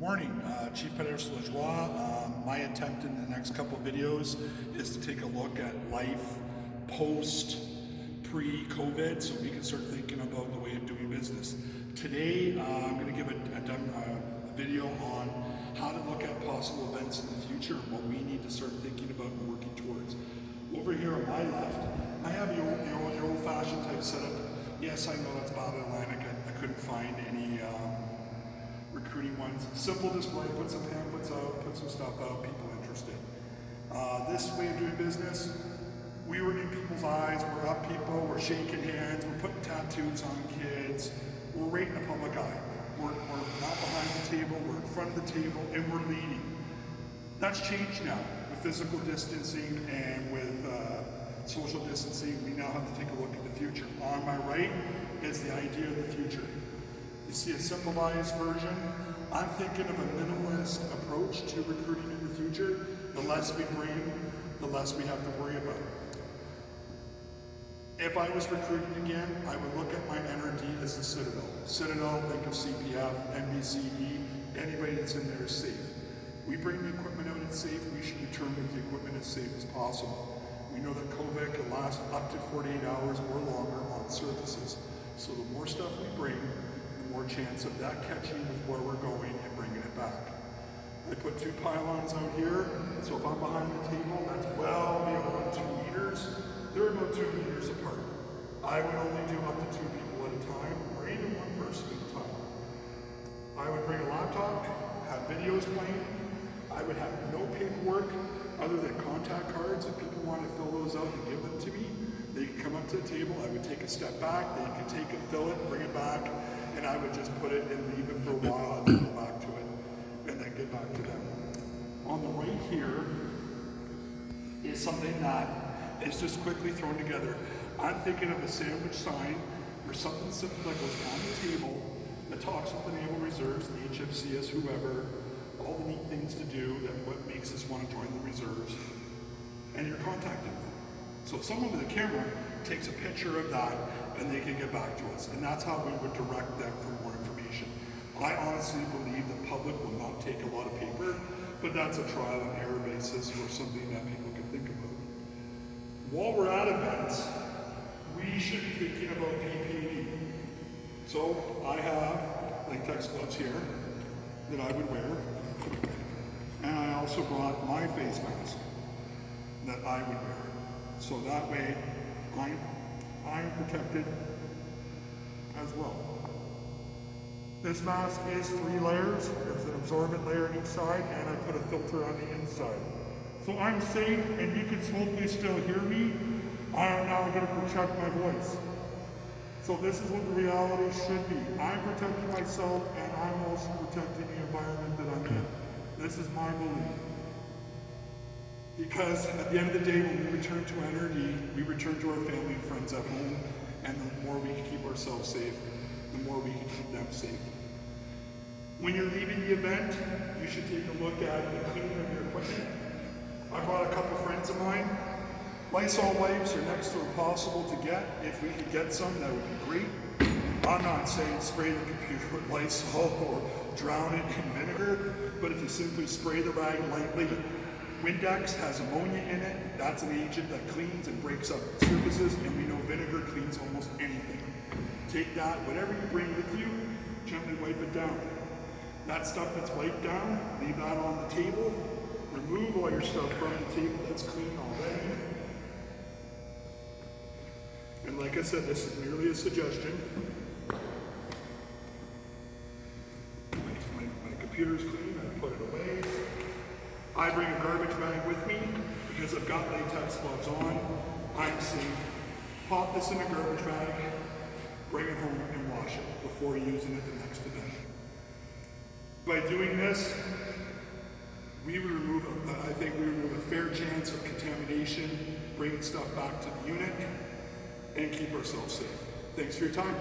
morning, Chief Peter Lajoie. My attempt in the next couple of videos is to take a look at life post, pre-COVID, so we can start thinking about the way of doing business. Today, I'm going to give a video on how to look at possible events in the future and what we need to start thinking about and working towards. Over here on my left, I have your old-fashioned type setup. Yes, I know that's Bad Atlantic. I couldn't find any recruiting ones. Simple display, put some pamphlets out, put some stuff out, people interested. This way of doing business, we were in people's eyes, we're up people, we're shaking hands, we're putting tattoos on kids, we're right in the public eye. We're not behind the table, we're in front of the table, and we're leading. That's changed now with physical distancing and with social distancing. We now have to take a look at the future. On my right is the idea of the future. You see a simplified version. I'm thinking of a minimalist approach to recruiting in the future. The less we bring, the less we have to worry about. If I was recruiting again, I would look at my NRD as the Citadel. Citadel, think of CPF, NBCE, anybody that's in there is safe. We bring the equipment out, it's safe, we should return with the equipment as safe as possible. We know that COVID can last up to 48 hours or longer on surfaces. So the more stuff we bring, the more chance of that catching with where we're going and bringing it back. I put 2 pylons out here, so if I'm behind the table, that's well beyond 2 meters. They're about 2 meters apart. I would only do up to 2 people at a time, or even 1 person at a time. I would bring a laptop, have videos playing. I would have no paperwork other than contact cards. If people want to fill those out and give them to me, they can come up to the table. I would take a step back, they can take it, fill it, bring it back, and I would just put it and leave it for a while and then go back to it, and then get back to them. On the right here is something that is just quickly thrown together. I'm thinking of a sandwich sign or something simple that goes on the table that talks with the Naval Reserves, the HFCS, whoever, all the neat things to do, that what makes us want to join the reserves, and your contact info. So if someone with a camera takes a picture of that, and they can get back to us, and that's how we would direct them for more information. I honestly believe the public will not take a lot of paper, but that's a trial and error basis or something that people can think about. While we're at events, we should be thinking about PPE. So I have latex gloves here that I would wear, and I also brought my face mask that I would wear. So that way I'm protected as well. This mask is 3 layers. There's an absorbent layer on each side, and I put a filter on the inside. So I'm safe, and you can hopefully still hear me. I am now going to protect my voice. So this is what the reality should be. I'm protecting myself, and I'm also protecting the environment that I'm in. This is my belief. Because at the end of the day, when we return to NRD, we return to our family and friends at home, and the more we can keep ourselves safe, the more we can keep them safe. When you're leaving the event, you should take a look at the cleaning of your equipment. I brought a couple friends of mine. Lysol wipes are next to impossible to get. If we could get some, that would be great. I'm not saying spray the computer with Lysol or drown it in vinegar, but if you simply spray the rag lightly. Windex has ammonia in it. That's an agent that cleans and breaks up surfaces, and we know vinegar cleans almost anything. Take that, whatever you bring with you, gently wipe it down. That stuff that's wiped down, leave that on the table. Remove all your stuff from the table that's clean already. And like I said, this is merely a suggestion. My computer's clean, I put it away. I bring a garbage bag with me because I've got latex gloves on. I'm safe. Pop this in a garbage bag, bring it home and wash it before using it the next event. By doing this, we remove, I think we remove a fair chance of contamination, bringing stuff back to the unit, and keep ourselves safe. Thanks for your time.